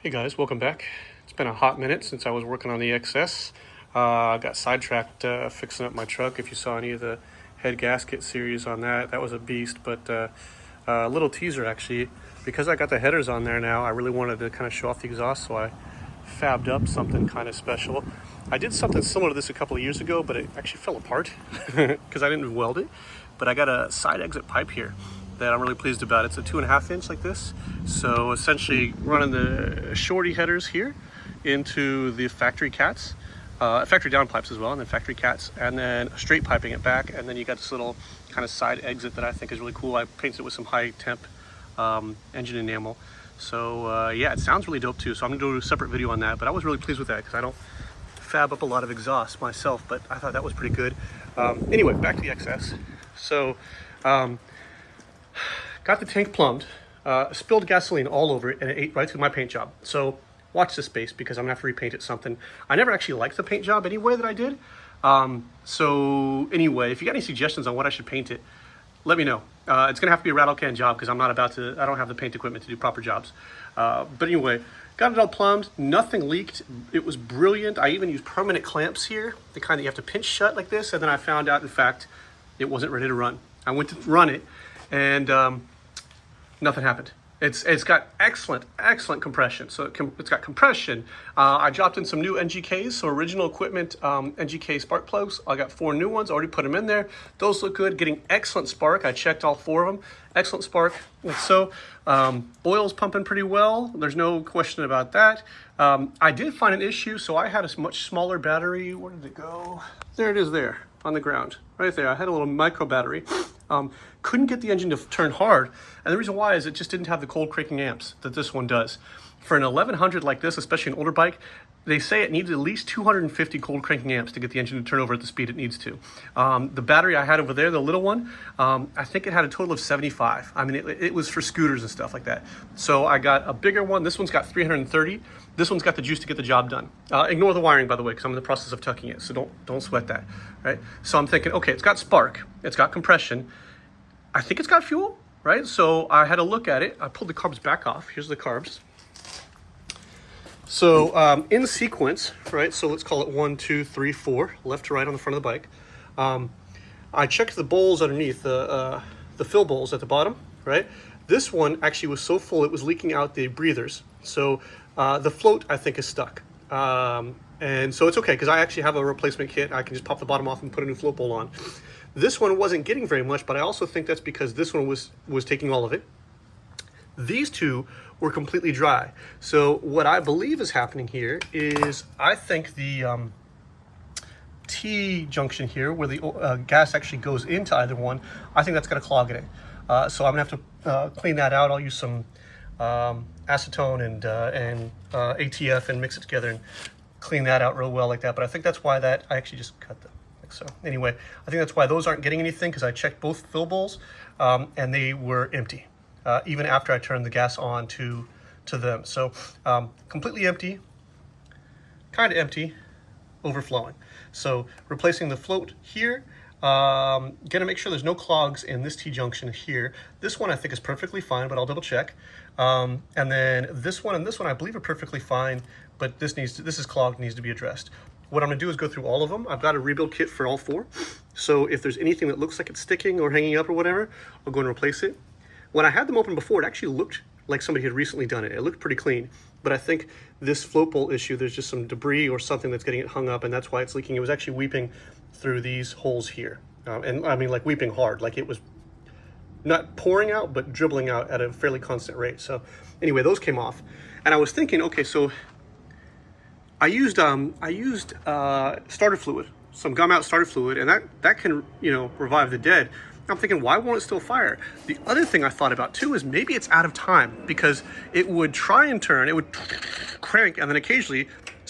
Hey guys, welcome back. It's been a hot minute since I was working on the XS. I got sidetracked fixing up my truck. If you saw any of the head gasket series on that, that was a beast. But a little teaser actually, because I got the headers on there now, I really wanted to kind of show off the exhaust, so I fabbed up something kind of special. I did something similar to this a couple of years ago, but it actually fell apart because I didn't weld it. But I got a side exit pipe here that I'm really pleased about. It's a 2.5 inch like this. So essentially running the shorty headers here into the factory cats, factory down pipes as well, and then factory cats, and then straight piping it back. And then you got this little kind of side exit that I think is really cool. I painted it with some high temp engine enamel. So yeah, it sounds really dope too. So I'm gonna do a separate video on that, but I was really pleased with that because I don't fab up a lot of exhaust myself, but I thought that was pretty good. Anyway, back to the XS. So got the tank plumbed, spilled gasoline all over it, and it ate right through my paint job. So watch this space because I'm gonna have to repaint it something. I never actually liked the paint job anyway that I did. So anyway, if you got any suggestions on what I should paint it, let me know. It's gonna have to be a rattle can job because I don't have the paint equipment to do proper jobs. But anyway, got it all plumbed, nothing leaked. It was brilliant. I even used permanent clamps here, the kind that you have to pinch shut like this. And then I found out, in fact, it wasn't ready to run. I went to run it and nothing happened. It's got excellent compression. So it's got compression. I dropped in some new NGKs, so original equipment NGK spark plugs. I got 4 new ones, already put them in there. Those look good, getting excellent spark. I checked all 4 of them. Excellent spark, like so. Oil's pumping pretty well. There's no question about that. I did find an issue, so I had a much smaller battery. Where did it go? There it is there on the ground, right there. I had a little micro battery. Couldn't get the engine to turn hard, and the reason why is it just didn't have the cold cranking amps that this one does. For an 1100 like this, especially an older bike, they say it needs at least 250 cold cranking amps to get the engine to turn over at the speed it needs to. The battery I had over there, the little one, I think it had a total of 75. I mean, it was for scooters and stuff like that. So I got a bigger one. This one's got 330. This one's got the juice to get the job done. Ignore the wiring, by the way, because I'm in the process of tucking it, so don't sweat that, right? So I'm thinking, okay, it's got spark, it's got compression, I think it's got fuel, right? So I had a look at it. I pulled the carbs back off. Here's the carbs. So in sequence, right? So let's call it 1, 2, 3, 4, left to right on the front of the bike. I checked the bowls underneath, the fill bowls at the bottom, right? This one actually was so full it was leaking out the breathers. So the float, I think, is stuck. And so it's okay because I actually have a replacement kit. I can just pop the bottom off and put a new float bowl on. This one wasn't getting very much, but I also think that's because this one was taking all of it. These two were completely dry. So what I believe is happening here is I think the T junction here, where the gas actually goes into either one, I think that's got a clog in it. So I'm gonna have to clean that out. I'll use some acetone and ATF and mix it together and clean that out real well like that. But I think that's why I actually just cut them. So anyway, I think that's why those aren't getting anything, because I checked both fill bowls and they were empty, even after I turned the gas on to them. So completely empty, kind of empty, overflowing. So replacing the float here, gonna make sure there's no clogs in this T-junction here. This one I think is perfectly fine, but I'll double check. And then this one and this one I believe are perfectly fine, but this is clogged, needs to be addressed. What I'm gonna do is go through all of them. I've got a rebuild kit for all 4. So if there's anything that looks like it's sticking or hanging up or whatever, I'll go and replace it. When I had them open before, it actually looked like somebody had recently done it. It looked pretty clean, but I think this float bowl issue, there's just some debris or something that's getting it hung up, and that's why it's leaking. It was actually weeping through these holes here. And I mean, like weeping hard, like it was not pouring out, but dribbling out at a fairly constant rate. So anyway, those came off. And I was thinking, okay, so I used starter fluid, some gum out starter fluid, and that can, revive the dead. I'm thinking, why won't it still fire? The other thing I thought about too is maybe it's out of time, because it would try and turn, it would crank, and then occasionally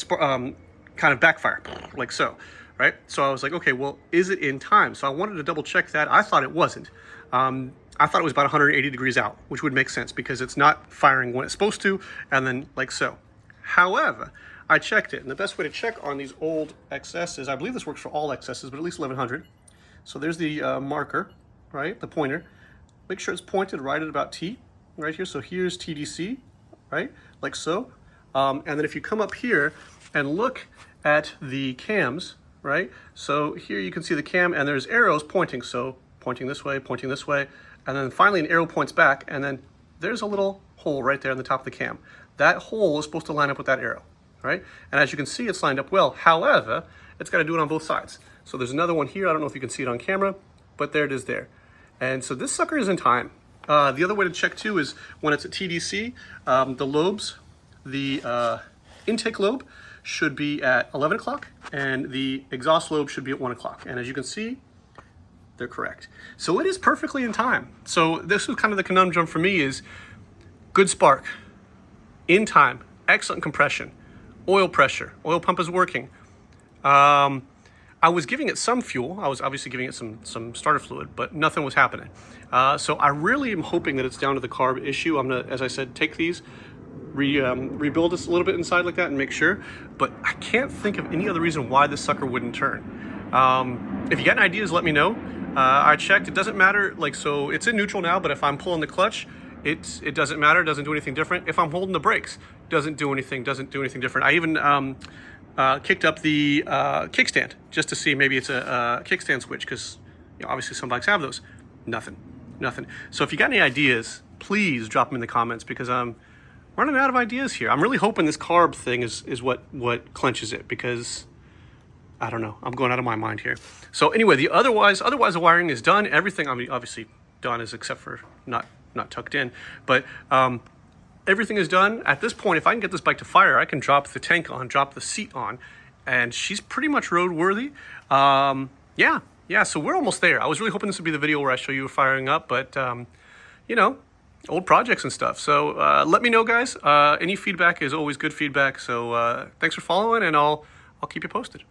kind of backfire, like so, right? So I was like, okay, well, is it in time? So I wanted to double check that. I thought it wasn't. I thought it was about 180 degrees out, which would make sense because it's not firing when it's supposed to, and then like so. However, I checked it, and the best way to check on these old XSs, I believe this works for all XSs, but at least 1100. So there's the marker, right, the pointer. Make sure it's pointed right at about T, right here. So here's TDC, right, like so. And then if you come up here and look at the cams, right? So here you can see the cam and there's arrows pointing. So pointing this way, and then finally an arrow points back, and then there's a little hole right there on the top of the cam. That hole is supposed to line up with that arrow, right? And as you can see, it's lined up well. However, it's got to do it on both sides. So there's another one here. I don't know if you can see it on camera, but there it is there. And so this sucker is in time. The other way to check too is when it's at TDC, the lobes, the intake lobe should be at 11 o'clock and the exhaust lobe should be at 1 o'clock. And as you can see, they're correct. So it is perfectly in time. So this was kind of the conundrum for me is good spark, in time, excellent compression, oil pressure, oil pump is working. I was giving it some fuel. I was obviously giving it some starter fluid, but nothing was happening. So I really am hoping that it's down to the carb issue. I'm gonna, as I said, take these, rebuild this a little bit inside like that and make sure, but I can't think of any other reason why this sucker wouldn't turn. If you got any ideas, let me know. I checked, it doesn't matter, like, so it's in neutral now, but if I'm pulling the clutch, it doesn't matter, it doesn't do anything different. If I'm holding the brakes, doesn't do anything different. I even kicked up the kickstand just to see maybe it's a kickstand switch, because you know, obviously some bikes have those. Nothing. So if you got any ideas, please drop them in the comments, because I'm running out of ideas here. I'm really hoping this carb thing is what clenches it, because I don't know, I'm going out of my mind here. So anyway, otherwise the wiring is done. Everything, I mean, obviously done is except for not tucked in, but everything is done. At this point, if I can get this bike to fire, I can drop the tank on, drop the seat on, and she's pretty much roadworthy. Yeah, so we're almost there. I was really hoping this would be the video where I show you firing up, but you know, old projects and stuff. So let me know, guys. Any feedback is always good feedback. So thanks for following, and I'll keep you posted.